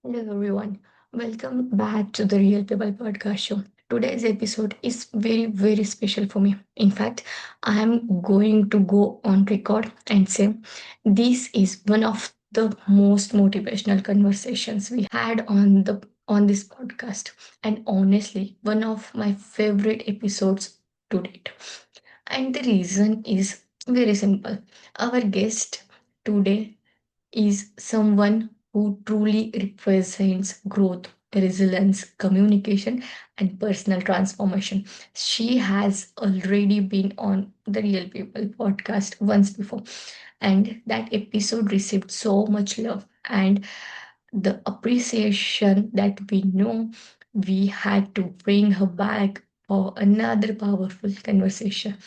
Hello everyone. Welcome back to the Real People podcast show. Today's episode is very special for me. In fact, I am going to go on record and say this is one of the most motivational conversations we had on this podcast, and honestly one of my favorite episodes to date. And the reason is very simple. Our guest today is someone who truly represents growth, resilience, communication, and personal transformation. She has already been on the Real People podcast once before, and that episode received so much love and the appreciation that we know we had to bring her back for another powerful conversation.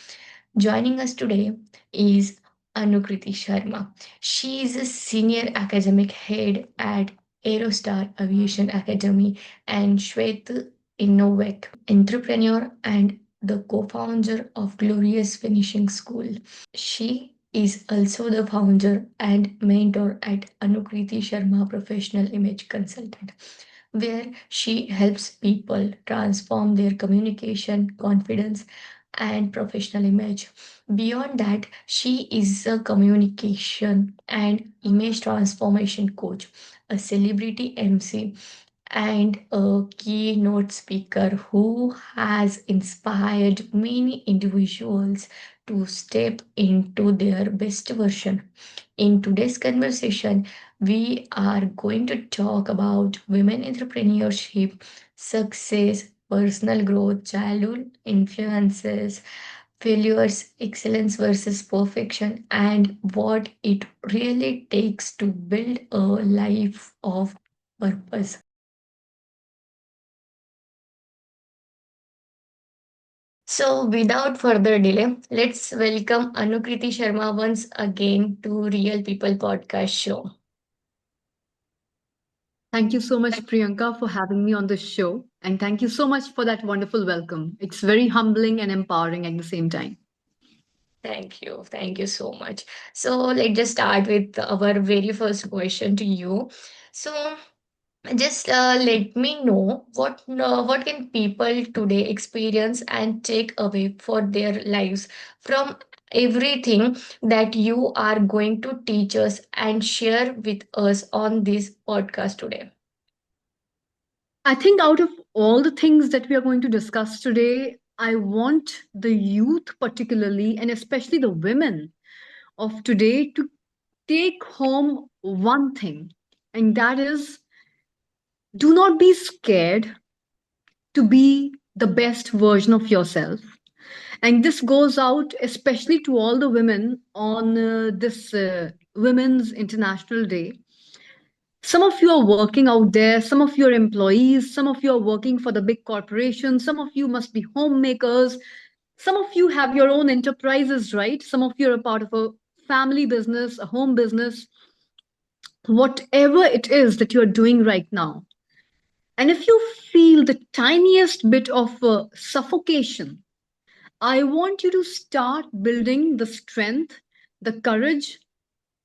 Joining us today is Anukriti Sharma. She is a senior academic head at Aerostar Aviation Academy and Shvvet Innovaq, entrepreneur and the co-founder of Glorious Finishing School. She is also the founder and mentor at Anukriti Sharma Professional Image Consultant, where she helps people transform their communication, confidence, and professional image. Beyond that, she is a communication and image transformation coach, a celebrity MC, and a keynote speaker who has inspired many individuals to step into their best version. In today's conversation, we are going to talk about women entrepreneurship, success, personal growth, childhood influences, failures, excellence versus perfection, and what it really takes to build a life of purpose. So, without further delay, let's welcome Anukriti Sharma once again to Real People Podcast Show. Thank you so much, Priyanka, for having me on the show. And thank you so much for that wonderful welcome. It's very humbling and empowering at the same time. Thank you so much. So, let's just start with our very first question to you. So, just let me know what can people today experience and take away for their lives from everything that you are going to teach us and share with us on this podcast today. I think out of all the things that we are going to discuss today, I want the youth, particularly, and especially the women of today, to take home one thing, and that is do not be scared to be the best version of yourself. And this goes out especially to all the women on this Women's International Day. Some of you are working out there, some of you are employees, some of you are working for the big corporations, some of you must be homemakers, some of you have your own enterprises, right? Some of you are a part of a family business, a home business, whatever it is that you're doing right now. And if you feel the tiniest bit of suffocation, I want you to start building the strength, the courage,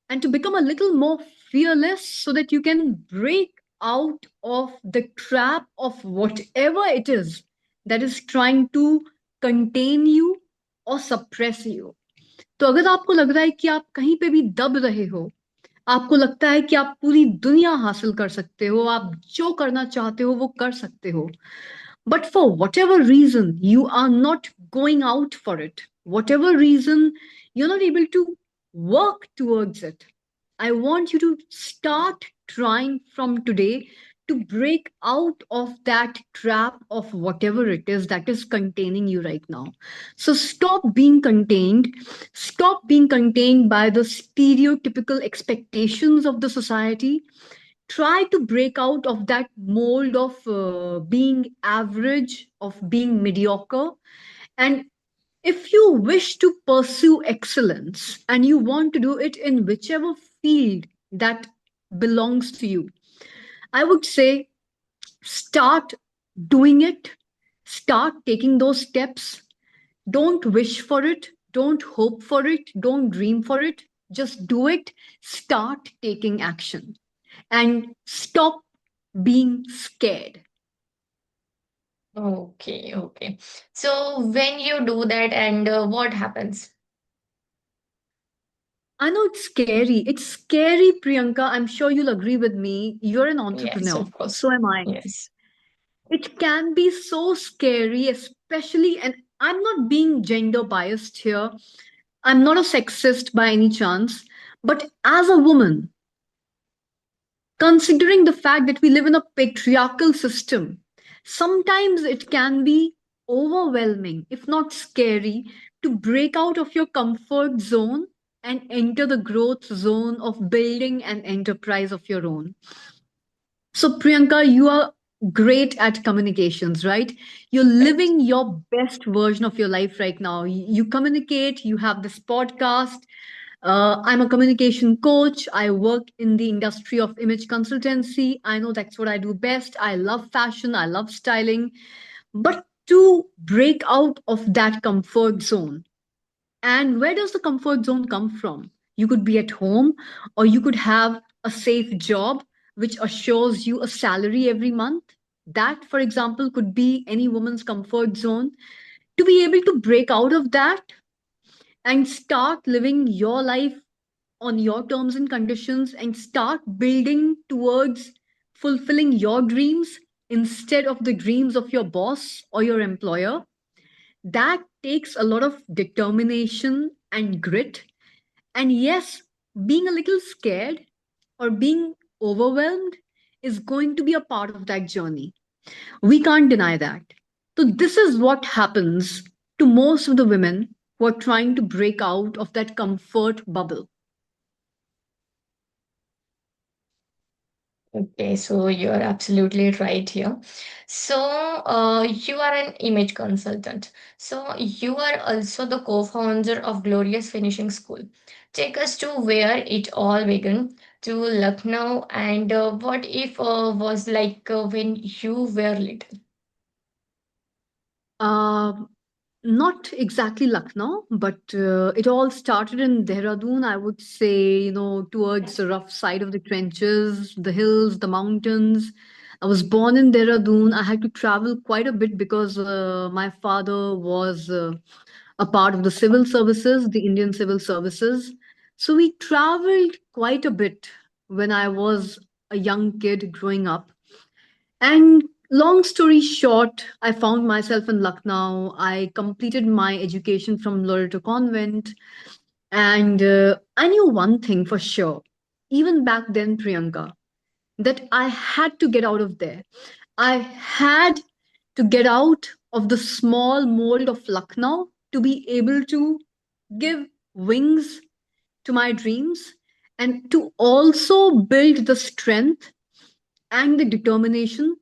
and to become a little more fearless so that you can break out of the trap of whatever it is that is trying to contain you or suppress you. तो अगर आपको लग रहा है कि आप कहीं पे भी दब रहे हो, आपको लगता है कि आप पूरी दुनिया हासिल कर सकते हो, आप जो करना चाहते हो वो कर सकते हो, but for whatever reason you are not going out for it, whatever reason you're not able to work towards it, I want you to start trying from today to break out of that trap of whatever it is that is containing you right now. So stop being contained. Stop being contained by the stereotypical expectations of the society. Try to break out of that mold of being average, of being mediocre. And if you wish to pursue excellence and you want to do it in whichever field that belongs to you, I would say start doing it, start taking those steps. Don't wish for it, don't hope for it, don't dream for it. Just do it, start taking action, and stop being scared. Okay, okay. So when you do that, and what happens? I know it's scary. It's scary, Priyanka. I'm sure you'll agree with me. You're an Yes, entrepreneur. of course. So am I. Yes. It can be so scary, especially, and I'm not being gender biased here. I'm not a sexist by any chance. But as a woman, considering the fact that we live in a patriarchal system, sometimes it can be overwhelming, if not scary, to break out of your comfort zone and enter the growth zone of building an enterprise of your own. So, Priyanka, you are great at communications, right? You're Right. living your best version of your life right now. You communicate, you have this podcast. I'm a communication coach. I work in the industry of image consultancy. I know that's what I do best. I love fashion, I love styling. But to break out of that comfort zone, and where does the comfort zone come from? You could be at home, or you could have a safe job which assures you a salary every month. That, for example, could be any woman's comfort zone. To be able to break out of that and start living your life on your terms and conditions and start building towards fulfilling your dreams instead of the dreams of your boss or your employer, that takes a lot of determination and grit. And yes, being a little scared or being overwhelmed is going to be a part of that journey. We can't deny that. So, this is what happens to most of the women who are trying to break out of that comfort bubble. Okay, so you're absolutely right here. So, you are an image consultant. So, you are also the co-founder of Glorious Finishing School. Take us to where it all began, to Lucknow, and what if was like when you were little. Um, Not exactly Lucknow, but it all started in Dehradun, I would say, towards the rough side of the trenches, the hills, the mountains. I was born in Dehradun. I had to travel quite a bit because my father was a part of the civil services, the Indian civil services. So we traveled quite a bit when I was a young kid growing up. And long story short, I found myself in Lucknow. I completed my education from Loreto Convent. And I knew one thing for sure, even back then, Priyanka, that I had to get out of there. I had to get out of the small mold of Lucknow to be able to give wings to my dreams and to also build the strength and the determination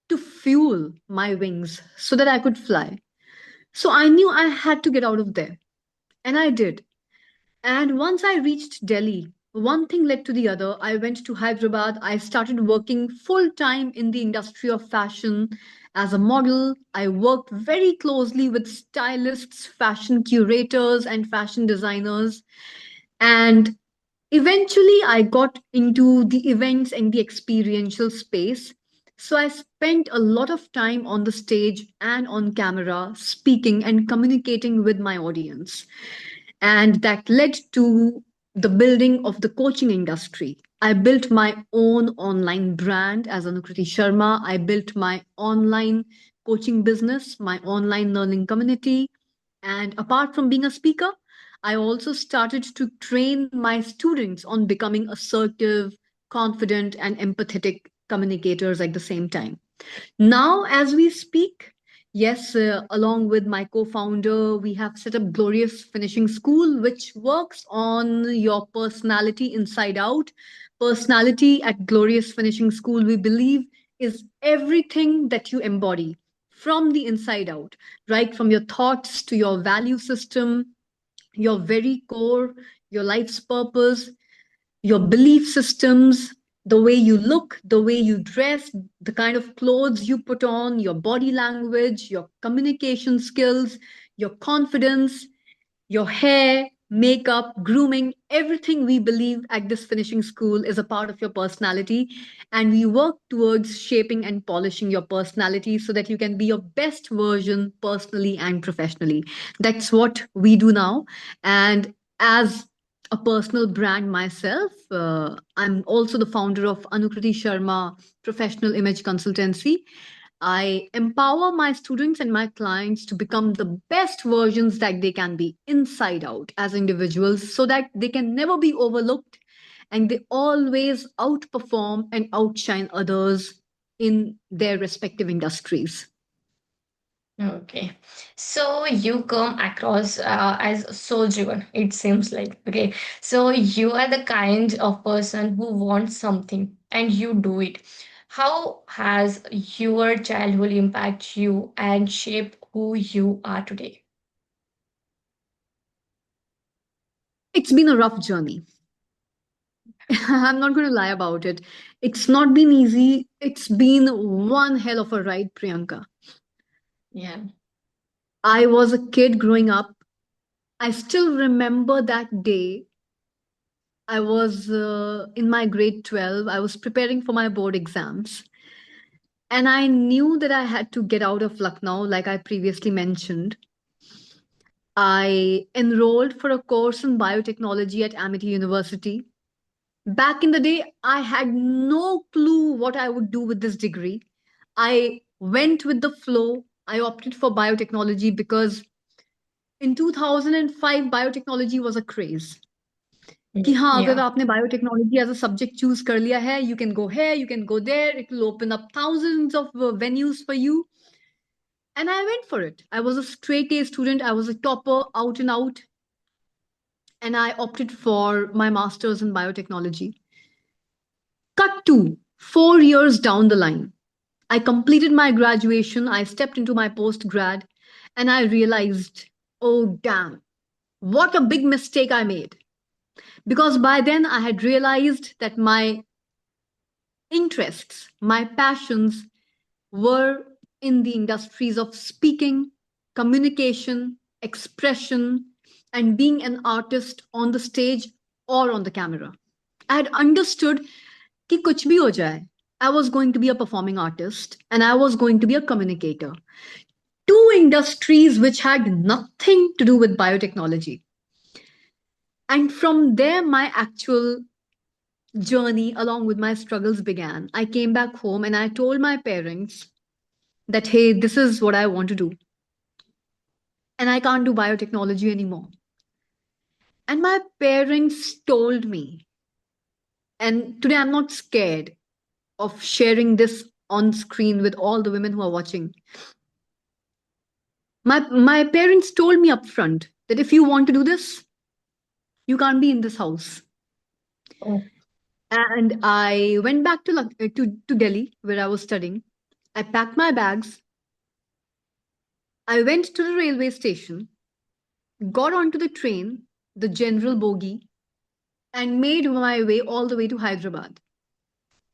to fuel my wings so that I could fly. So I knew I had to get out of there. And I did. And once I reached Delhi, one thing led to the other. I went to Hyderabad. I started working full time in the industry of fashion as a model. I worked very closely with stylists, fashion curators, and fashion designers. And eventually, I got into the events and the experiential space. So I spent a lot of time on the stage and on camera, speaking and communicating with my audience. And that led to the building of the coaching industry. I built my own online brand as Anukriti Sharma. I built my online coaching business, my online learning community. And apart from being a speaker, I also started to train my students on becoming assertive, confident, and empathetic communicators at the same time. Now, as we speak, yes, along with my co founder, we have set up Glorious Finishing School, which works on your personality inside out. Personality at Glorious Finishing School, we believe, is everything that you embody from the inside out, right? From your thoughts to your value system, your very core, your life's purpose, your belief systems, the way you look, the way you dress, the kind of clothes you put on, your body language, your communication skills, your confidence, your hair. makeup, grooming, everything we believe at this finishing school is a part of your personality. And we work towards shaping and polishing your personality so that you can be your best version personally and professionally. That's what we do now. And as a personal brand myself, I'm also the founder of Anukriti Sharma Professional Image Consultancy. I empower my students and my clients to become the best versions that they can be inside out as individuals so that they can never be overlooked and they always outperform and outshine others in their respective industries. Okay. So you come across as so driven, it seems like. Okay. So you are the kind of person who wants something and you do it. How has your childhood impact you and shape who you are today? It's been a rough journey. I'm not going to lie about it. It's not been easy. It's been one hell of a ride, Priyanka. Yeah. I was a kid growing up. I still remember that day. I was in my grade 12. I was preparing for my board exams. And I knew that I had to get out of Lucknow, like I previously mentioned. I enrolled for a course in biotechnology at Amity University. Back in the day, I had no clue what I would do with this degree. I went with the flow. I opted for biotechnology because in 2005, biotechnology was a craze. कि हाँ अगर Yeah. आपने biotechnology as a subject choose कर लिया है you can go है you can go there it will open up thousands of venues for you and I went for it. I was a straight A student. I was a topper out and out, and I opted for my master's in biotechnology. Cut to 4 years down the line, I completed my graduation. I stepped into my post grad, and I realized, oh damn, what a big mistake I made. Because by then I had realized that my interests, my passions were in the industries of speaking, communication, expression, and being an artist on the stage or on the camera. I had understood कि कुछ भी हो जाए, I was going to be a performing artist and I was going to be a communicator. Two industries which had nothing to do with biotechnology. And from there, my actual journey along with my struggles began. I came back home and I told my parents that, hey, this is what I want to do. And I can't do biotechnology anymore. And my parents told me, and today I'm not scared of sharing this on screen with all the women who are watching. My parents told me upfront that if you want to do this, you can't be in this house. Oh, And I went back to Delhi, where I was studying. I packed my bags. I went to the railway station, got onto the train, the general bogie, and made my way all the way to Hyderabad.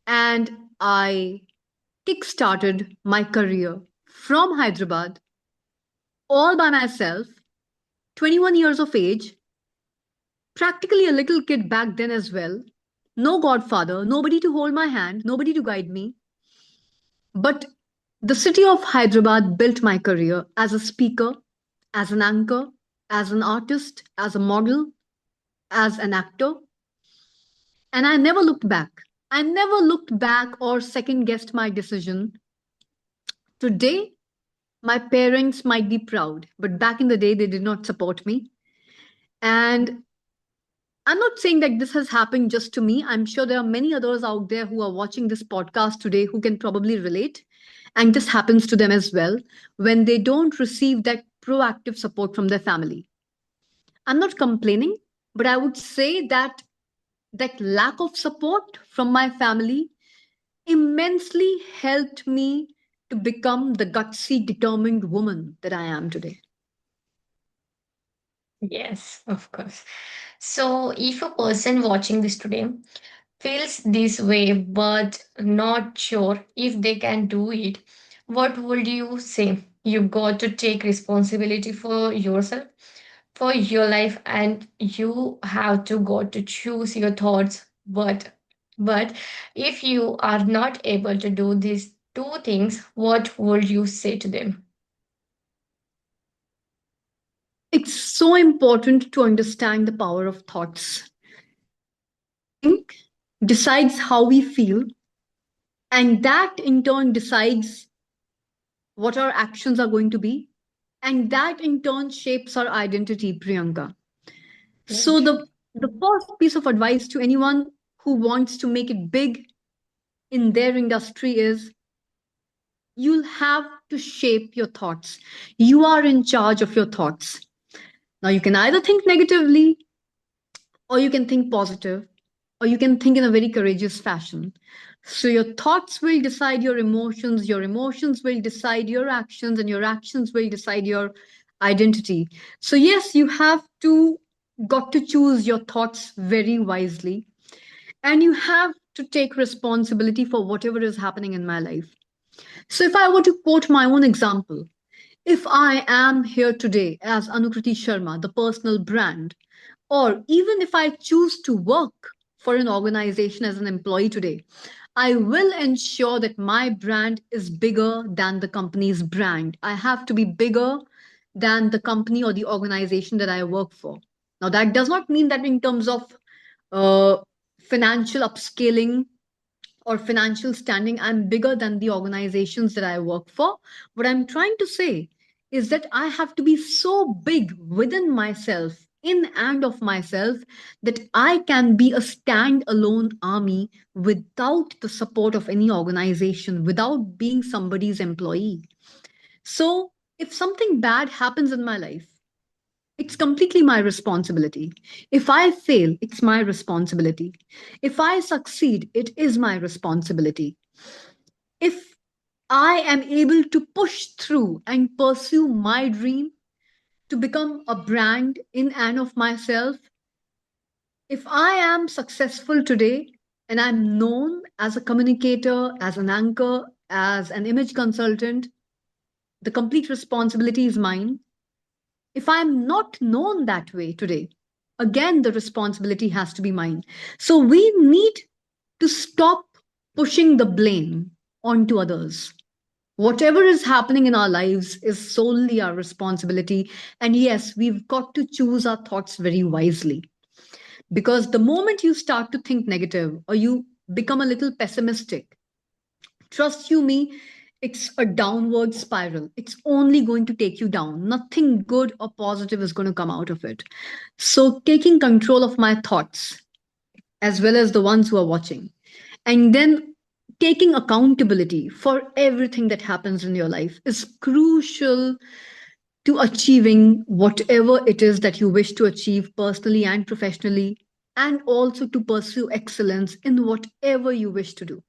And I kick-started my career from Hyderabad all by myself, 21 years of age, practically a little kid back then as well. No godfather, nobody to hold my hand, nobody to guide me. But the city of Hyderabad built my career as a speaker, as an anchor, as an artist, as a model, as an actor. And I never looked back. I never looked back or second guessed my decision. Today, my parents might be proud, but back in the day, they did not support me. And I'm not saying that this has happened just to me. I'm sure there are many others out there who are watching this podcast today who can probably relate. And this happens to them as well when they don't receive that proactive support from their family. I'm not complaining, but I would say that that lack of support from my family immensely helped me to become the gutsy, determined woman that I am today. yes, of course. So if a person watching this today feels this way but not sure if they can do it, what would you say? You got to take responsibility for yourself. for your life and you have to go to choose your thoughts, but if you are not able to do these two things, what would you say to them? It's so important to understand the power of thoughts. How we think decides how we feel, and that in turn decides what our actions are going to be, and that in turn shapes our identity, Priyanka. So Right. the first piece of advice to anyone who wants to make it big in their industry is you'll have to shape your thoughts. You are in charge of your thoughts. Now you can either think negatively, or you can think positive, or you can think in a very courageous fashion. So your thoughts will decide your emotions will decide your actions, and your actions will decide your identity. So yes, you have to got to choose your thoughts very wisely, and you have to take responsibility for whatever is happening in my life. So if I were to quote my own example, if I am here today as Anukriti Sharma, the personal brand, or even if I choose to work for an organization as an employee today, I will ensure that my brand is bigger than the company's brand. I have to be bigger than the company or the organization that I work for. Now, that does not mean that in terms of uh, financial upscaling or financial standing, I'm bigger than the organizations that I work for. What I'm trying to say is that I have to be so big within myself, in and of myself, that I can be a standalone army without the support of any organization, without being somebody's employee. So, if something bad happens in my life, it's completely my responsibility. If I fail, it's my responsibility. If I succeed, it is my responsibility. If I am able to push through and pursue my dream to become a brand in and of myself, if I am successful today and I'm known as a communicator, as an anchor, as an image consultant, the complete responsibility is mine. If I'm not known that way today, again, the responsibility has to be mine. So we need to stop pushing the blame onto others. Whatever is happening in our lives is solely our responsibility. And yes, we've got to choose our thoughts very wisely. Because the moment you start to think negative or you become a little pessimistic, trust you me, it's a downward spiral. It's only going to take you down. Nothing good or positive is going to come out of it. So, taking control of my thoughts, as well as the ones who are watching, and then taking accountability for everything that happens in your life is crucial to achieving whatever it is that you wish to achieve personally and professionally, and also to pursue excellence in whatever you wish to do.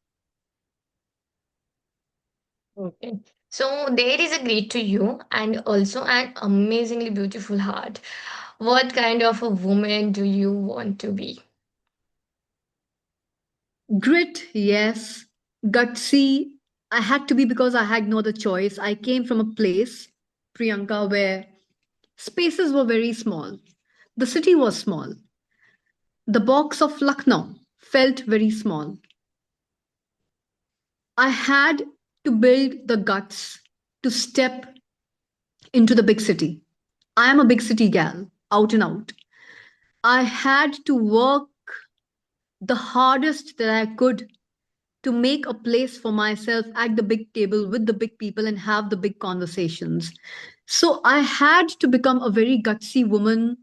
Okay. So there is a great to you and also an amazingly beautiful heart. What kind of a woman do you want to be? Grit, yes. Gutsy, I had to be because I had no other choice. I came from a place, Priyanka, where spaces were very small. The city was small. The box of Lucknow felt very small. I had to build the guts to step into the big city. I am a big city gal, out and out. I had to work the hardest that I could to make a place for myself at the big table with the big people and have the big conversations. So I had to become a very gutsy woman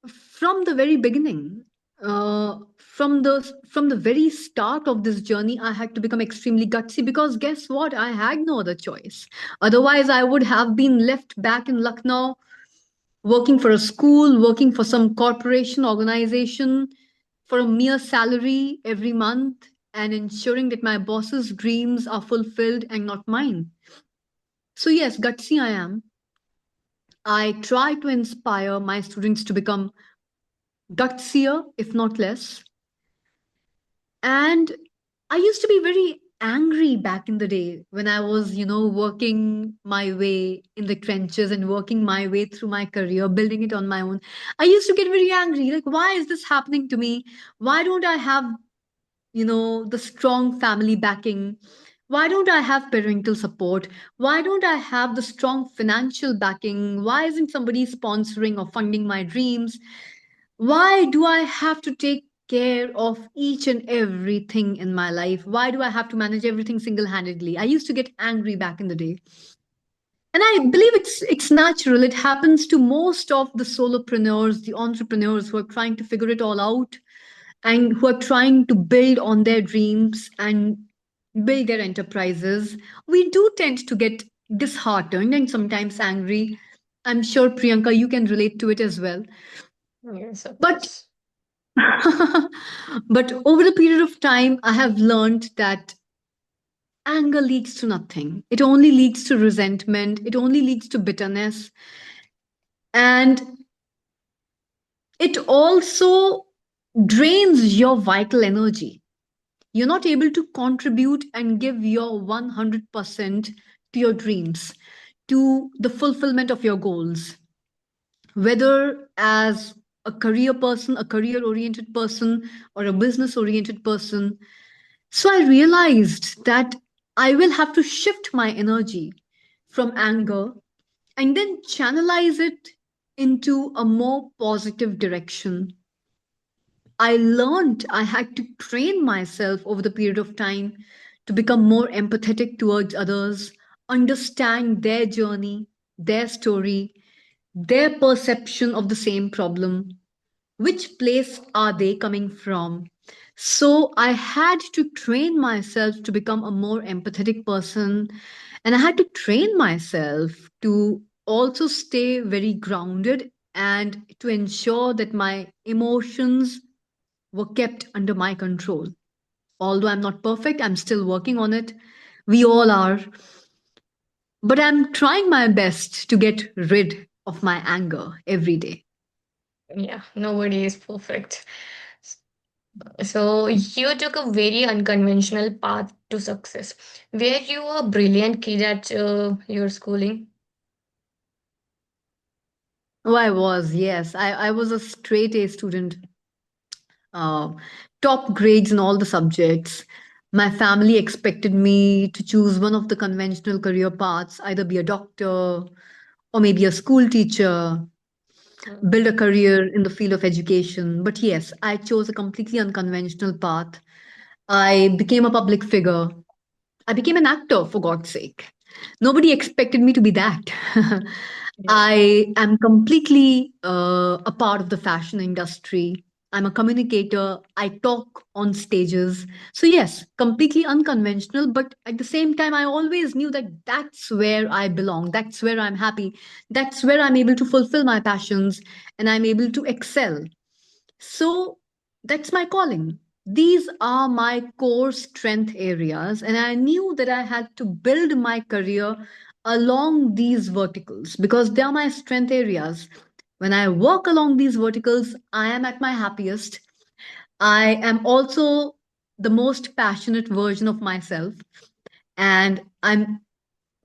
from the very beginning. From the very start of this journey, I had to become extremely gutsy because guess what? I had no other choice. Otherwise, I would have been left back in Lucknow working for a school, working for some corporation organization for a mere salary every month and ensuring that my boss's dreams are fulfilled and not mine. So, yes, gutsy I am. I try to inspire my students to become gutsier, if not less. And I used to be very angry back in the day when I was, working my way in the trenches and working my way through my career, building it on my own. I used to get very angry. Like, why is this happening to me? Why don't I have, the strong family backing? Why don't I have parental support? Why don't I have the strong financial backing? Why isn't somebody sponsoring or funding my dreams? Why do I have to take care of each and everything in my life? Why do I have to manage everything single handedly? I used to get angry back in the day. And I believe it's natural. It happens to most of the solopreneurs, the entrepreneurs who are trying to figure it all out and who are trying to build on their dreams and build their enterprises. We do tend to get disheartened and sometimes angry. I'm sure, Priyanka, you can relate to it as well. Yes, of But course. but over the period of time, I have learned that anger leads to nothing. It only leads to resentment. It only leads to bitterness. And it also drains your vital energy. You're not able to contribute and give your 100% to your dreams, to the fulfillment of your goals, whether as a career person, a career oriented person, or a business oriented person. So I realized that I will have to shift my energy from anger and then channelize it into a more positive direction. I learned I had to train myself over the period of time to become more empathetic towards others, understand their journey, their story, their perception of the same problem. Which place are they coming from? So I had to train myself to become a more empathetic person. And I had to train myself to also stay very grounded and to ensure that my emotions were kept under my control. Although I'm not perfect, I'm still working on it. We all are. But I'm trying my best to get rid of my anger every day. Yeah, nobody is perfect. So you took a very unconventional path to success. Were you a brilliant kid at your schooling? Oh, I was, yes. I was a straight A student, uh, top grades in all the subjects. My family expected me to choose one of the conventional career paths, either be a doctor or maybe a school teacher, Mm. build a career in the field of education. But yes, I chose a completely unconventional path. I became a public figure. I became an actor, for God's sake. Nobody expected me to be that. Yeah. I am completely a part of the fashion industry. I'm a communicator. I talk on stages. So, yes, completely unconventional. But at the same time, I always knew that that's where I belong. That's where I'm happy. That's where I'm able to fulfill my passions and I'm able to excel. So that's my calling. These are my core strength areas, and I knew that I had to build my career along these verticals because they are my strength areas. When I walk along these verticals, I am at my happiest. I am also the most passionate version of myself, and I'm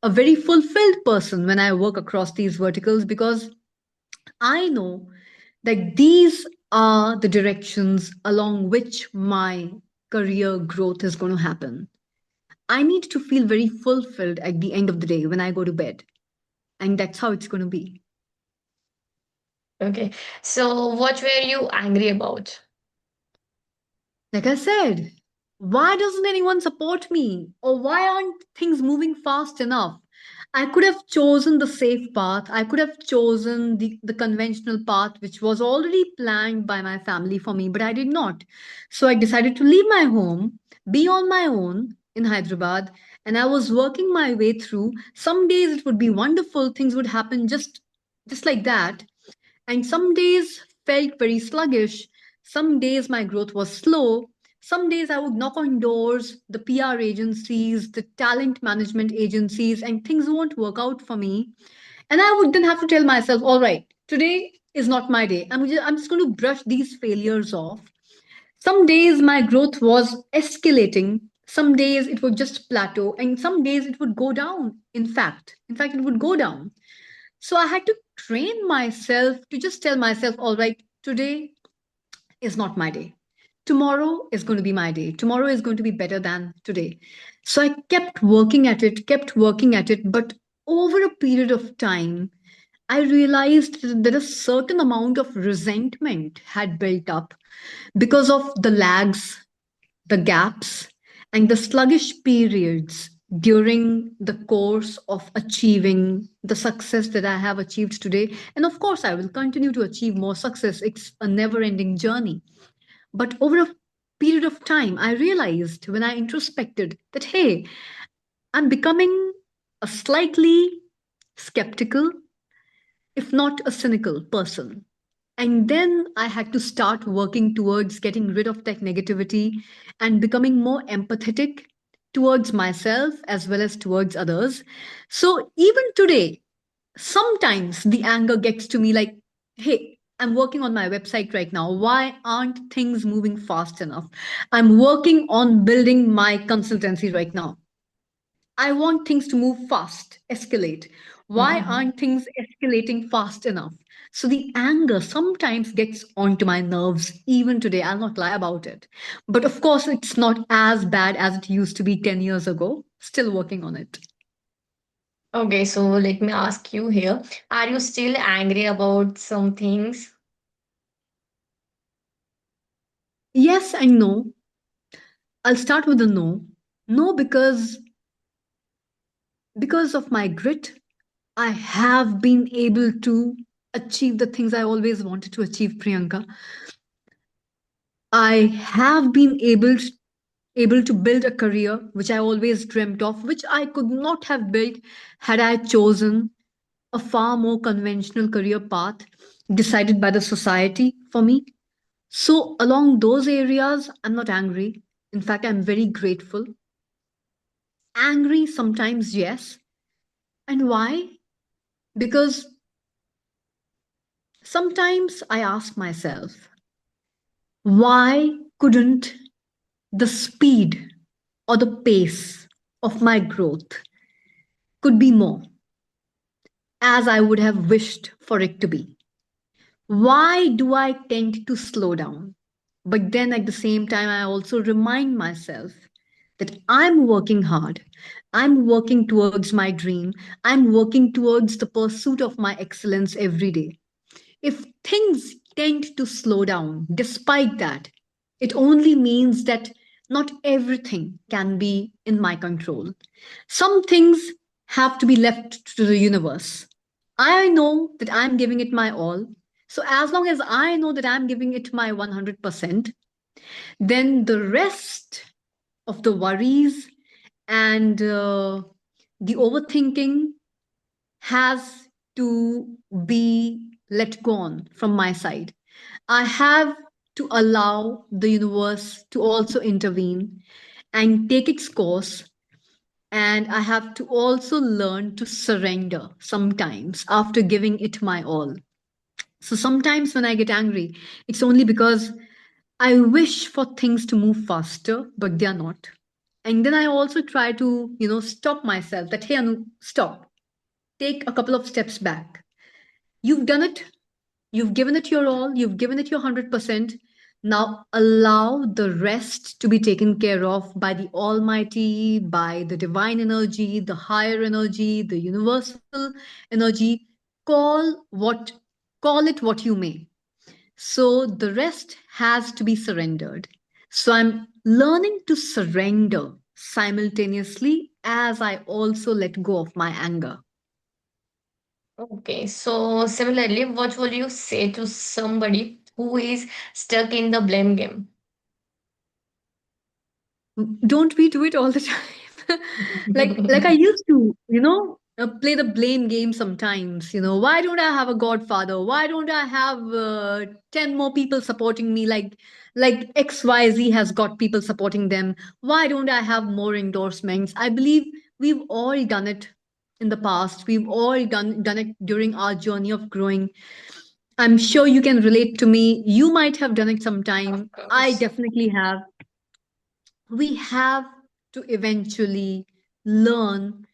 a very fulfilled person when I work across these verticals because I know that these are the directions along which my career growth is going to happen. I need to feel very fulfilled at the end of the day when I go to bed. And that's how it's going to be. Okay. So what were you angry about? Like I said, why doesn't anyone support me? Or why aren't things moving fast enough? I could have chosen the safe path. I could have chosen the conventional path, which was already planned by my family for me, but I did not. So I decided to leave my home, be on my own in Hyderabad, and I was working my way through. Some days it would be wonderful, things would happen just like that. And some days felt very sluggish. Some days my growth was slow. Some days I would knock on doors, the PR agencies, the talent management agencies, and things won't work out for me. And I would then have to tell myself, all right, today is not my day. I'm just going to brush these failures off. Some days my growth was escalating. Some days it would just plateau, and some days it would go down. In fact, it would go down. So I had to train myself to just tell myself, all right, today is not my day. Tomorrow is going to be my day. Tomorrow is going to be better than today. So I kept working at it. But over a period of time, I realized that a certain amount of resentment had built up because of the lags, the gaps, and the sluggish periods during the course of achieving the success that I have achieved today. And of course, I will continue to achieve more success. It's a never ending journey. But over a period of time, I realized when I introspected that, hey, I'm becoming a slightly skeptical, if not a cynical person. And then I had to start working towards getting rid of that negativity and becoming more empathetic towards myself as well as towards others. So even today, sometimes the anger gets to me like, hey, I'm working on my website right now. Why aren't things moving fast enough? I'm working on building my consultancy right now. I want things to move fast, escalate. Why aren't things escalating fast enough? So the anger sometimes gets onto my nerves even today. I'll not lie about it. But of course, it's not as bad as it used to be 10 years ago. Still working on it. Okay, so let me ask you here. Are you still angry about some things? Yes and no. I'll start with the no. No, because of my grit, I have been able to achieve the things I always wanted to achieve, Priyanka. I have been able to build a career which I always dreamt of, which I could not have built had I chosen a far more conventional career path decided by the society for me. So, along those areas, I'm not angry. In fact, I'm very grateful. Angry sometimes, yes. And why? Because sometimes I ask myself, why couldn't the speed or the pace of my growth could be more as I would have wished for it to be? Why do I tend to slow down? But then at the same time, I also remind myself that I'm working hard. I'm working towards my dream. I'm working towards the pursuit of my excellence every day. If things tend to slow down, despite that, it only means that not everything can be in my control. Some things have to be left to the universe. I know that I'm giving it my all. So, as long as I know that I'm giving it my 100%, then the rest of the worries and the overthinking has to be let go on from my side. I have to allow the universe to also intervene and take its course. And I have to also learn to surrender sometimes after giving it my all. So sometimes when I get angry, it's only because I wish for things to move faster, but they are not. And then I also try to, stop myself that, hey, Anu, stop. Take a couple of steps back. You've done it. You've given it your all. You've given it your 100%. Now allow the rest to be taken care of by the Almighty, by the divine energy, the higher energy, the universal energy. Call what call it what you may. So the rest has to be surrendered. So I'm learning to surrender simultaneously as I also let go of my anger. Okay, so similarly, what will you say to somebody who is stuck in the blame game? Don't we do it all the time? like I used to, play the blame game sometimes. Why don't I have a godfather? Why don't I have 10 more people supporting me like XYZ has got people supporting them? Why don't I have more endorsements? I believe we've all done it in the past. We've all done it during our journey of growing. I'm sure you can relate to me. You might have done it Of sometime. I course. definitely have. We have to eventually learn,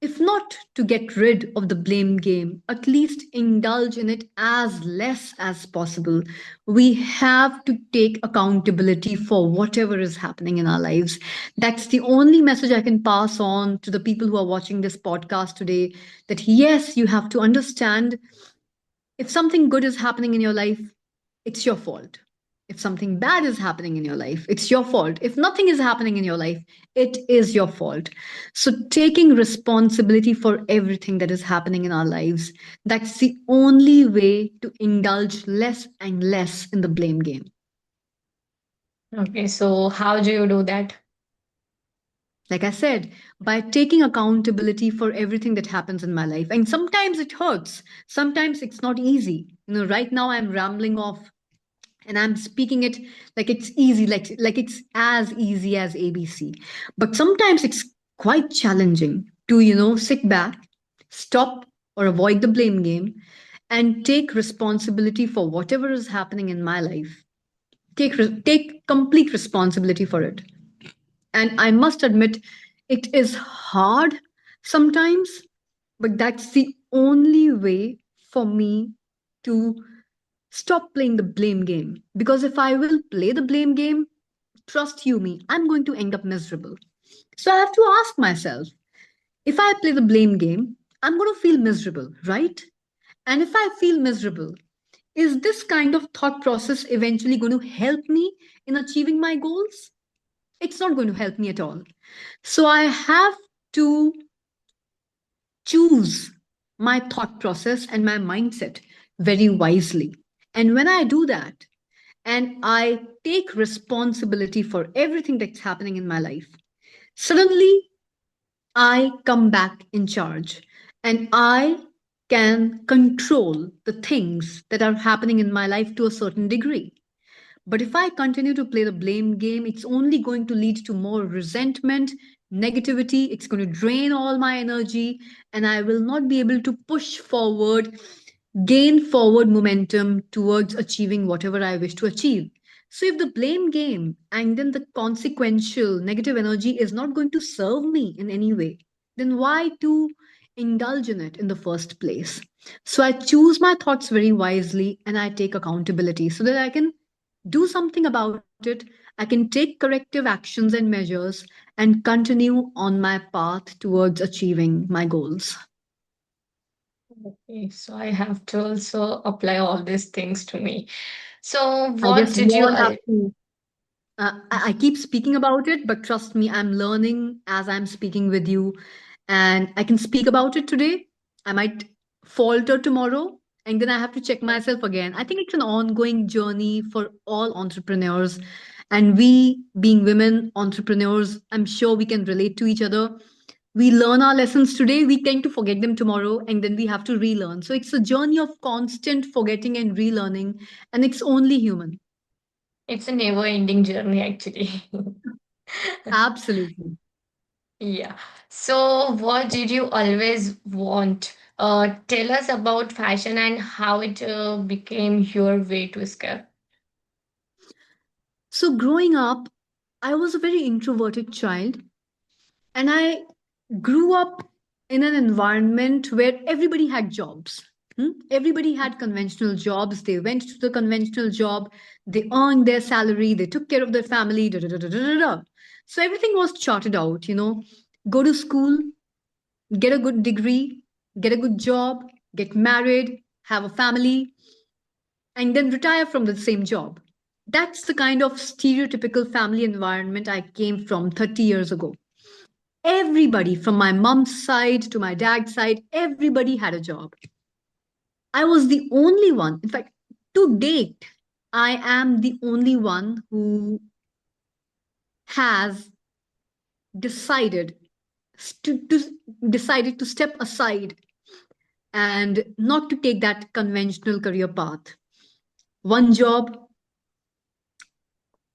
if not to get rid of the blame game, at least indulge in it as less as possible. We have to take accountability for whatever is happening in our lives. That's the only message I can pass on to the people who are watching this podcast today, that yes, you have to understand, if something good is happening in your life, it's your fault. If something bad is happening in your life, it's your fault. If nothing is happening in your life, it is your fault. So, taking responsibility for everything that is happening in our lives, that's the only way to indulge less and less in the blame game. Okay, so how do you do that? Like I said, by taking accountability for everything that happens in my life. And sometimes it hurts, sometimes it's not easy. Right now I'm rambling off and I'm speaking it like it's easy, like it's as easy as ABC. But sometimes it's quite challenging to, sit back, stop, or avoid the blame game, and take responsibility for whatever is happening in my life. Take complete responsibility for it. And I must admit, it is hard sometimes, but that's the only way for me to stop playing the blame game. Because if I will play the blame game, trust you me, I'm going to end up miserable. So I have to ask myself, if I play the blame game, I'm going to feel miserable, right? And if I feel miserable, is this kind of thought process eventually going to help me in achieving my goals? It's not going to help me at all. So I have to choose my thought process and my mindset very wisely. And when I do that, and I take responsibility for everything that's happening in my life, suddenly I come back in charge and I can control the things that are happening in my life to a certain degree. But if I continue to play the blame game, it's only going to lead to more resentment, negativity. It's going to drain all my energy, and I will not be able to push forward, gain forward momentum towards achieving whatever I wish to achieve. So, if the blame game and then the consequential negative energy is not going to serve me in any way, then why to indulge in it in the first place? So, I choose my thoughts very wisely and I take accountability so that I can do something about it. I can take corrective actions and measures and continue on my path towards achieving my goals. Okay, so I have to also apply all these things to me. So I what guess did we you all have to. I keep speaking about it, but trust me, I'm learning as I'm speaking with you, and I can speak about it today. I might falter tomorrow, and then I have to check myself again. I think it's an ongoing journey for all entrepreneurs, and we, being women entrepreneurs, I'm sure we can relate to each other. We learn our lessons today, we tend to forget them tomorrow, and then we have to relearn. So it's a journey of constant forgetting and relearning, and it's only human. It's a never ending journey actually. Absolutely. Yeah. So what did you always want? Tell us about fashion and how it became your way to escape. So, growing up, I was a very introverted child, and I grew up in an environment where everybody had jobs. Everybody had conventional jobs. They went to the conventional job, they earned their salary, they took care of their family. Da, da, da, da, da, da, da. So, everything was charted out. Go to school, get a good degree, get a good job, get married, have a family, and then retire from the same job. That's the kind of stereotypical family environment I came from 30 years ago. Everybody from my mom's side to my dad's side, everybody had a job. I was the only one. In fact, to date, I am the only one who has decided to decided to step aside and not to take that conventional career path. One job,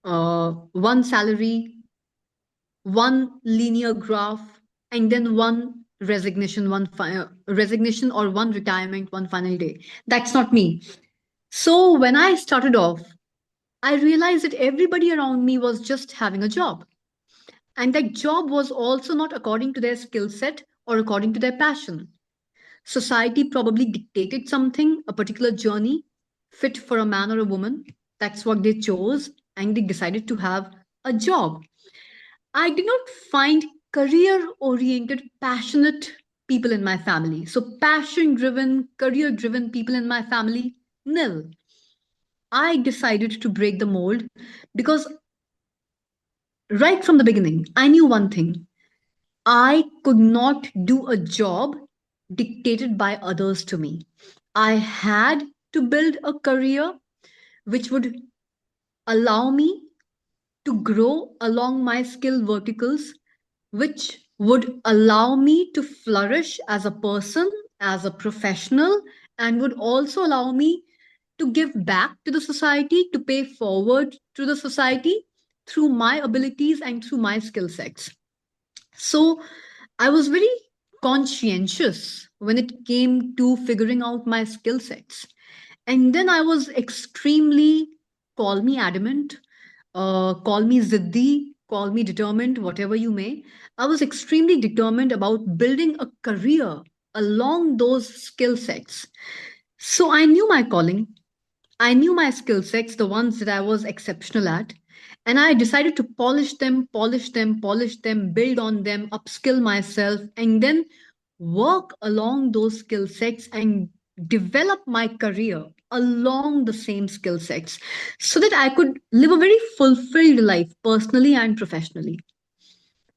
one salary, one linear graph, and then one resignation, resignation or one retirement, one final day. That's not me. So when I started off, I realized that everybody around me was just having a job. And that job was also not according to their skill set or according to their passion. Society probably dictated something, a particular journey fit for a man or a woman. That's what they chose, and they decided to have a job. I did not find career oriented, passionate people in my family. So, passion driven, career driven people in my family, nil. I decided to break the mold because right from the beginning, I knew one thing: I could not do a job dictated by others to me. I had to build a career which would allow me to grow along my skill verticals, which would allow me to flourish as a person, as a professional, and would also allow me to give back to the society, to pay forward to the society through my abilities and through my skill sets. So I was very conscientious when it came to figuring out my skill sets. And then I was extremely, call me adamant, call me ziddi, call me determined, whatever you may. I was extremely determined about building a career along those skill sets. So I knew my calling. I knew my skill sets, the ones that I was exceptional at, and I decided to polish them, polish them, polish them, build on them, upskill myself, and then work along those skill sets and develop my career along the same skill sets so that I could live a very fulfilled life personally and professionally.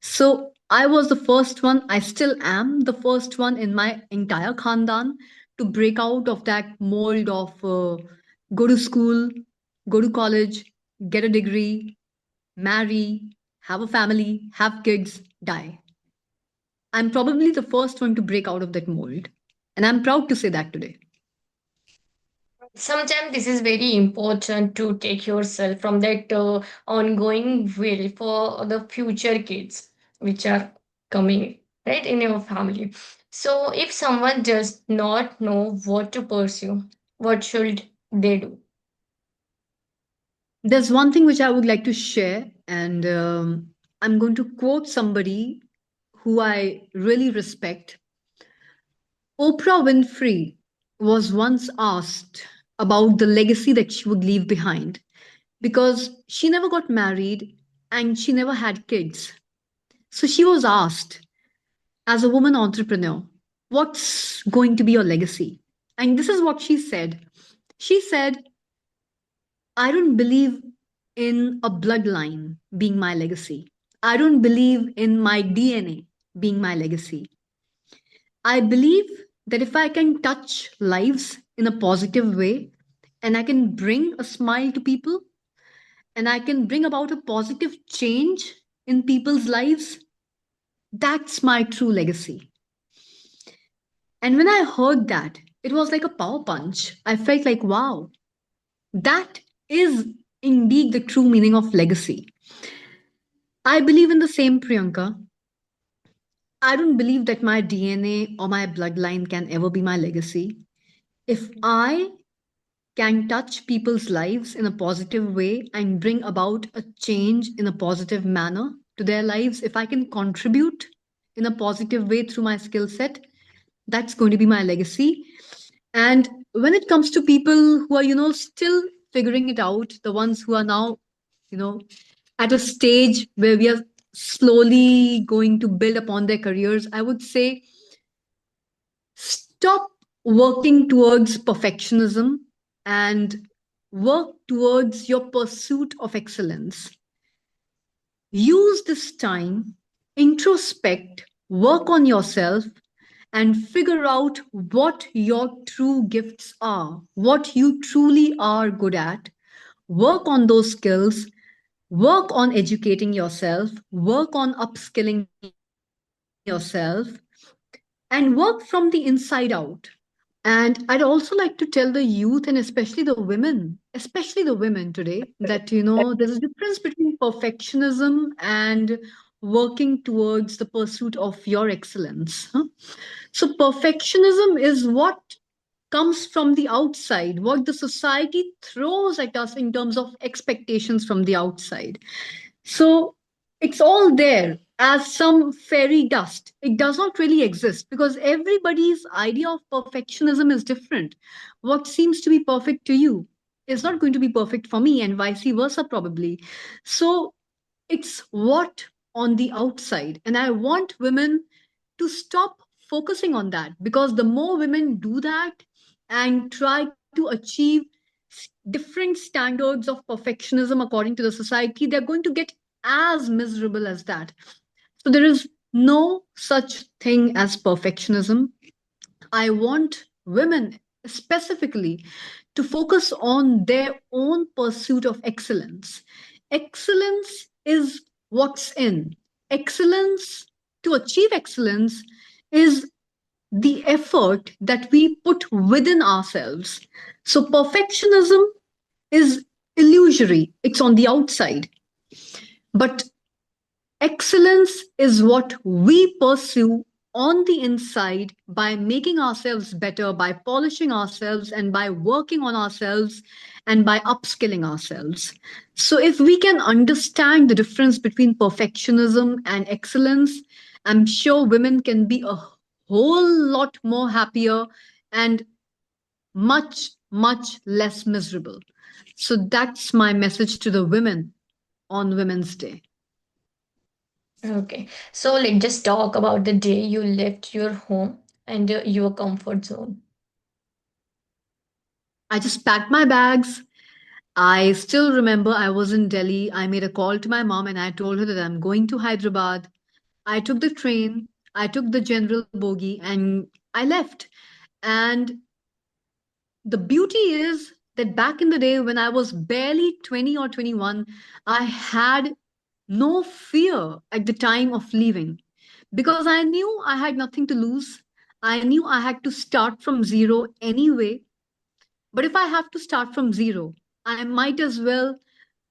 So I was the first one, I still am the first one in my entire Khandan to break out of that mold of go to school, go to college, get a degree, marry, have a family, have kids, die. I'm probably the first one to break out of that mold. And I'm proud to say that today. Sometimes this is very important to take yourself from that ongoing will for the future kids which are coming right in your family. So if someone does not know what to pursue, what should they do? There's one thing which I would like to share, and I'm going to quote somebody who I really respect. Oprah Winfrey was once asked about the legacy that she would leave behind because she never got married and she never had kids. So she was asked, as a woman entrepreneur, what's going to be your legacy? And this is what she said. She said, I don't believe in a bloodline being my legacy. I don't believe in my DNA being my legacy. I believe that if I can touch lives in a positive way and I can bring a smile to people and I can bring about a positive change in people's lives, that's my true legacy. And when I heard that, it was like a power punch. I felt like, wow, that is indeed the true meaning of legacy. I believe in the same, Priyanka. I don't believe that my DNA or my bloodline can ever be my legacy. If I can touch people's lives in a positive way and bring about a change in a positive manner to their lives, if I can contribute in a positive way through my skill set, that's going to be my legacy. And when it comes to people who are, still figuring it out, the ones who are now, you know, at a stage where we are slowly going to build upon their careers, I would say stop working towards perfectionism and work towards your pursuit of excellence. Use this time, introspect, work on yourself, and figure out what your true gifts are, what you truly are good at. Work on those skills, work on educating yourself, work on upskilling yourself, and work from the inside out. And I'd also like to tell the youth and especially the women today, that there's a difference between perfectionism and working towards the pursuit of your excellence. Huh? So perfectionism is what comes from the outside, what the society throws at us in terms of expectations from the outside. So It's all there as some fairy dust. It does not really exist because everybody's idea of perfectionism is different. What seems to be perfect to you is not going to be perfect for me, and vice versa, probably. So it's what on the outside. And I want women to stop focusing on that, because the more women do that and try to achieve different standards of perfectionism according to the society, they're going to get as miserable as that. So there is no such thing as perfectionism. I want women specifically to focus on their own pursuit of excellence. Excellence is what's in. Excellence, to achieve excellence, is the effort that we put within ourselves. So perfectionism is illusory, it's on the outside. But excellence is what we pursue on the inside by making ourselves better, by polishing ourselves, and by working on ourselves and by upskilling ourselves. So, if we can understand the difference between perfectionism and excellence, I'm sure women can be a whole lot more happier and much, much less miserable. So, that's my message to the women on Women's Day. Okay, so let's just talk about the day you left your home and your comfort zone. I just packed my bags. I still remember I was in Delhi. I made a call to my mom and I told her that I'm going to Hyderabad. I took the train, I took the general bogie, and I left. And the beauty is that back in the day when I was barely 20 or 21, I had no fear at the time of leaving because I knew I had nothing to lose. I knew I had to start from zero anyway. But if I have to start from zero, I might as well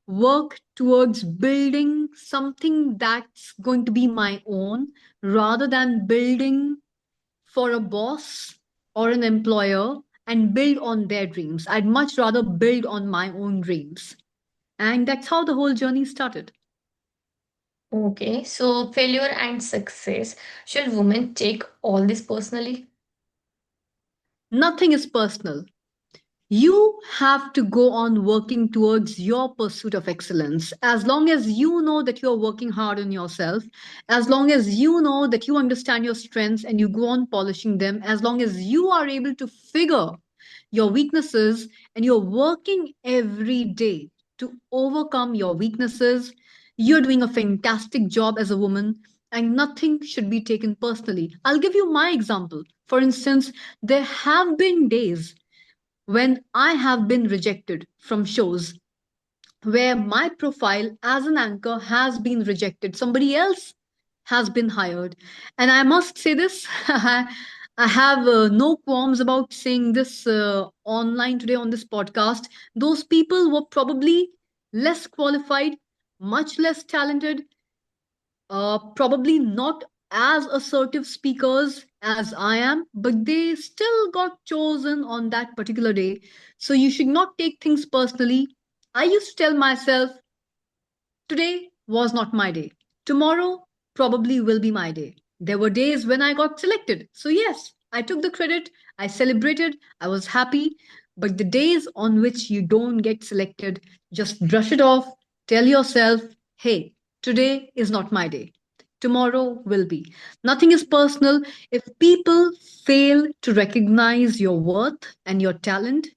work towards building something that's going to be my own rather than building for a boss or an employer and build on their dreams. I'd much rather build on my own dreams. And that's how the whole journey started. Okay, so failure and success. Should women take all this personally? Nothing is personal. You have to go on working towards your pursuit of excellence. As long as you know that you're working hard on yourself, as long as you know that you understand your strengths and you go on polishing them, as long as you are able to figure your weaknesses and you're working every day to overcome your weaknesses, you're doing a fantastic job as a woman, and nothing should be taken personally. I'll give you my example. For instance, there have been days when I have been rejected from shows where my profile as an anchor has been rejected. Somebody else has been hired. And I must say this I have no qualms about saying this online today on this podcast. Those people were probably less qualified, much less talented, probably not as assertive speakers as I am, but they still got chosen on that particular day. So you should not take things personally. I used to tell myself, today was not my day. Tomorrow probably will be my day. There were days when I got selected. So, yes, I took the credit, I celebrated, I was happy. But the days on which you don't get selected, just brush it off. Tell yourself, hey, today is not my day. Tomorrow will be. Nothing is personal. If people fail to recognize your worth and your talent,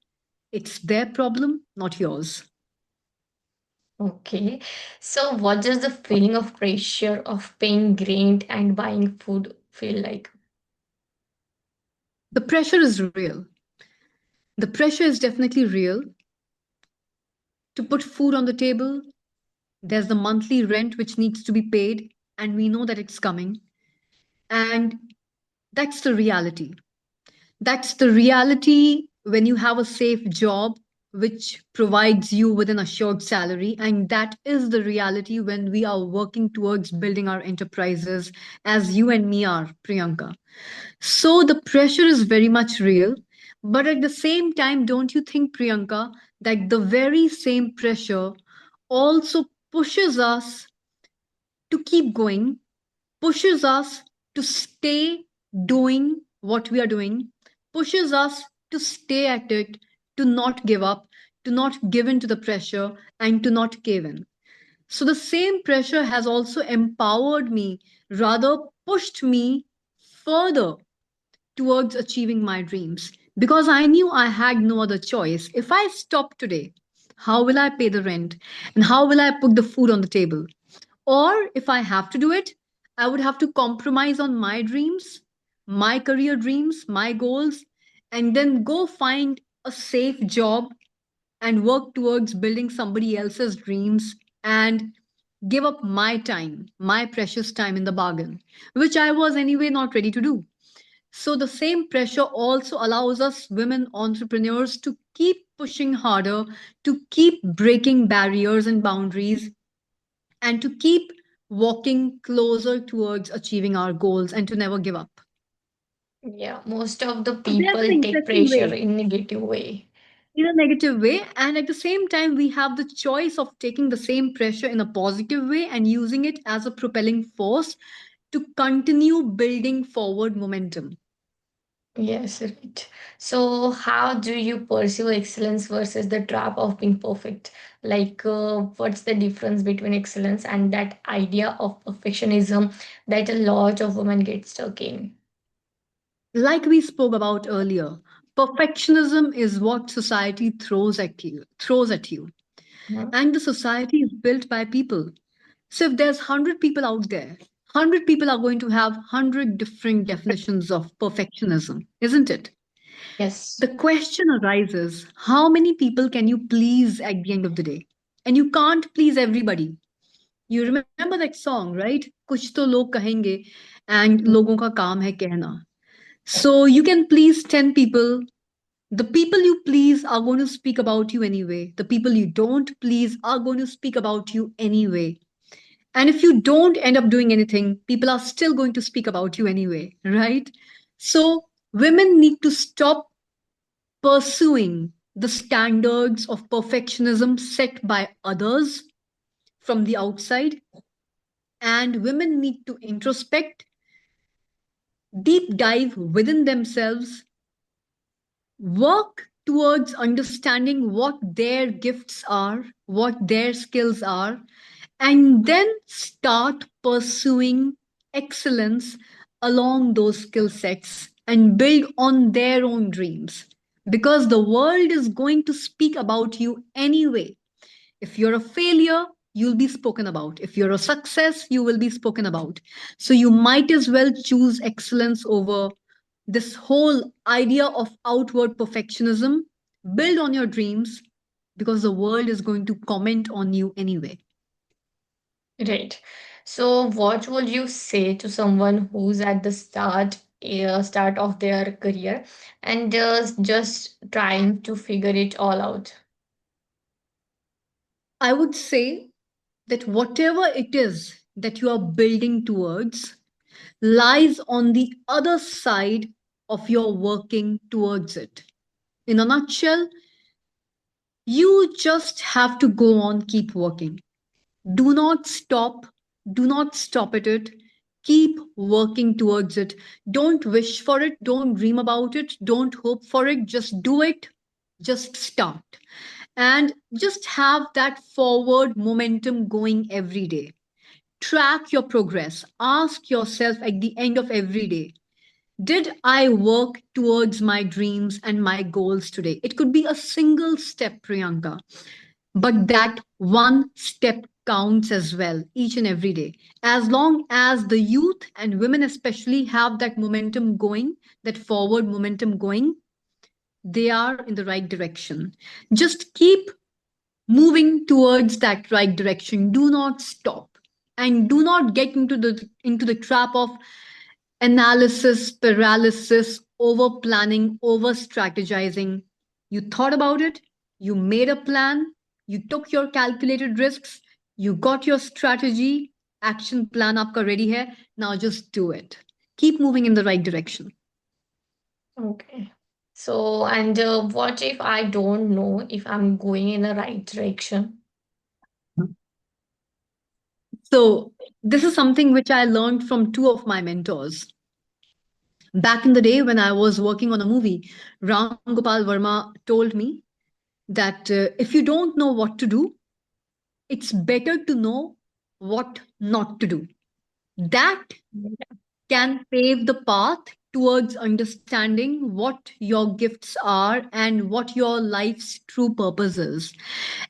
it's their problem, not yours. Okay, so what does the feeling of pressure of paying rent and buying food feel like? The pressure is real. The pressure is definitely real to put food on the table. There's the monthly rent which needs to be paid, and we know that it's coming. And that's the reality. That's the reality when you have a safe job which provides you with an assured salary. And that is the reality when we are working towards building our enterprises, as you and me are, Priyanka. So the pressure is very much real. But at the same time, don't you think, Priyanka, that the very same pressure also pushes us to keep going, pushes us to stay doing what we are doing, pushes us to stay at it, to not give up, to not give in to the pressure, and to not cave in. So the same pressure has also empowered me, rather pushed me further towards achieving my dreams because I knew I had no other choice. If I stop today, how will I pay the rent? And how will I put the food on the table? Or if I have to do it, I would have to compromise on my dreams, my career dreams, my goals, and then go find a safe job and work towards building somebody else's dreams and give up my time, my precious time in the bargain, which I was anyway not ready to do. So, the same pressure also allows us women entrepreneurs to keep pushing harder, to keep breaking barriers and boundaries, and to keep walking closer towards achieving our goals and to never give up. Yeah, most of the So, there's an people take interesting pressure way in negative way. in a negative way, and at the same time, we have the choice of taking the same pressure in a positive way and using it as a propelling force to continue building forward momentum. Yes, right. So, how do you pursue excellence versus the trap of being perfect? Like, what's the difference between excellence and that idea of perfectionism that a lot of women get stuck in? Like we spoke about earlier, perfectionism is what society throws at you. Mhm. And the society is built by people. So if there's 100 people out there, 100 people are going to have 100 different definitions of perfectionism, isn't it? Yes. The question arises, how many people can you please at the end of the day? And you can't please everybody. You remember that song, right? कुछ तो लोग कहेंगे and Mhm. लोगों का काम है कहना. So you can please 10 people. The people you please are going to speak about you anyway. The people you don't please are going to speak about you anyway. And if you don't end up doing anything, people are still going to speak about you anyway, right? So women need to stop pursuing the standards of perfectionism set by others from the outside. And women need to introspect, deep dive within themselves, work towards understanding what their gifts are, what their skills are, and then start pursuing excellence along those skill sets and build on their own dreams. Because the world is going to speak about you anyway. If you're a failure, you'll be spoken about. If you're a success, you will be spoken about. So you might as well choose excellence over this whole idea of outward perfectionism. Build on your dreams because the world is going to comment on you anyway. Right. So, what would you say to someone who's at the start of their career and just trying to figure it all out? I would say that whatever it is that you are building towards lies on the other side of your working towards it. In a nutshell, you just have to go on, keep working. Do not stop. Do not stop at it. Keep working towards it. Don't wish for it. Don't dream about it. Don't hope for it. Just do it. Just start. And just have that forward momentum going every day. Track your progress. Ask yourself at the end of every day, did I work towards my dreams and my goals today? It could be a single step, Priyanka, but that one step counts as well each and every day. As long as the youth and women, especially, have that momentum going, that forward momentum going, they are in the right direction. Just keep moving towards that right direction. Do not stop and do not get into the trap of analysis paralysis, over planning, over strategizing. You thought about it, you made a plan, you took your calculated risks, you got your strategy, action plan आपका ready है. Now just do it. Keep moving in the right direction. Okay. So, and what if I don't know if I'm going in the right direction? So, this is something which I learned from two of my mentors. Back in the day when I was working on a movie, Ram Gopal Verma told me that if you don't know what to do, it's better to know what not to do. That can pave the path towards understanding what your gifts are and what your life's true purpose is.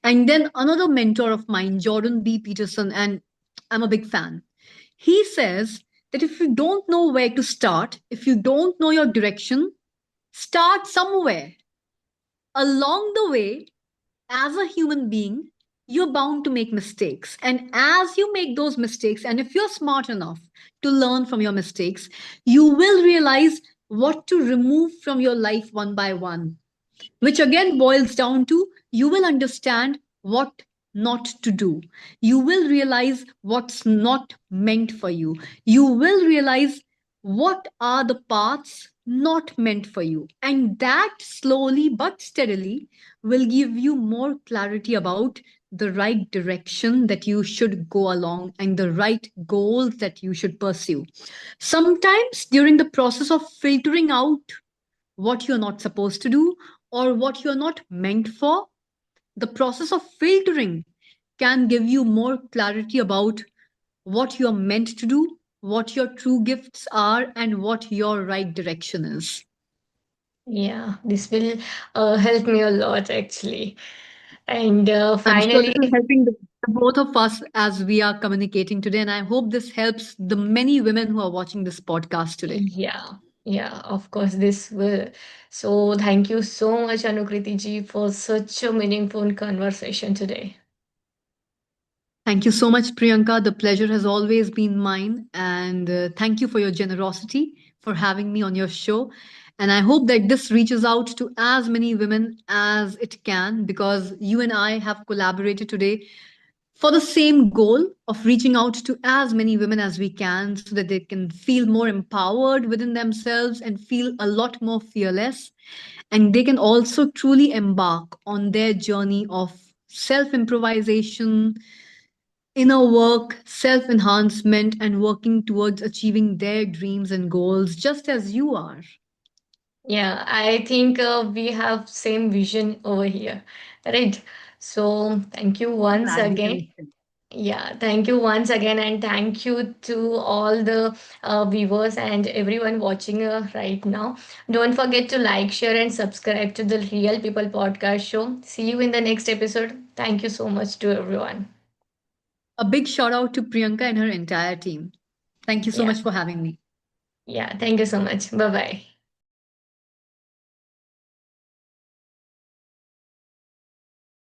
And then another mentor of mine, Jordan B. Peterson, and I'm a big fan. He says that if you don't know where to start, if you don't know your direction, start somewhere. Along the way, as a human being, you're bound to make mistakes. And as you make those mistakes, and if you're smart enough to learn from your mistakes, you will realize what to remove from your life one by one, which again boils down to you will understand what not to do. You will realize what's not meant for you. You will realize what are the paths not meant for you. And that slowly but steadily will give you more clarity about the right direction that you should go along and the right goals that you should pursue. Sometimes during the process of filtering out what you're not supposed to do or what you're not meant for, the process of filtering can give you more clarity about what you're meant to do, what your true gifts are, and what your right direction is. Yeah, this will help me a lot actually. And I'm sure finally, this is helping the both of us as we are communicating today. And I hope this helps the many women who are watching this podcast today. yeah, yeah, of course, this will. So, thank you so much, Anukriti ji, for such a meaningful conversation today. Thank you so much, Priyanka. The pleasure has always been mine. And thank you for your generosity for having me on your show. And I hope that this reaches out to as many women as it can because you and I have collaborated today for the same goal of reaching out to as many women as we can so that they can feel more empowered within themselves and feel a lot more fearless. And they can also truly embark on their journey of self improvisation, inner work, self enhancement, and working towards achieving their dreams and goals just as you are. Yeah, I think we have same vision over here, right? So, thank you once Glad we again. connected. Yeah, thank you once again, and thank you to all the viewers and everyone watching right now. Don't forget to like, share, and subscribe to the Real People Podcast Show. See you in the next episode. Thank you so much to everyone. A big shout out to Priyanka and her entire team. Thank you so Yeah, much for having me. yeah, thank you so much. Bye bye.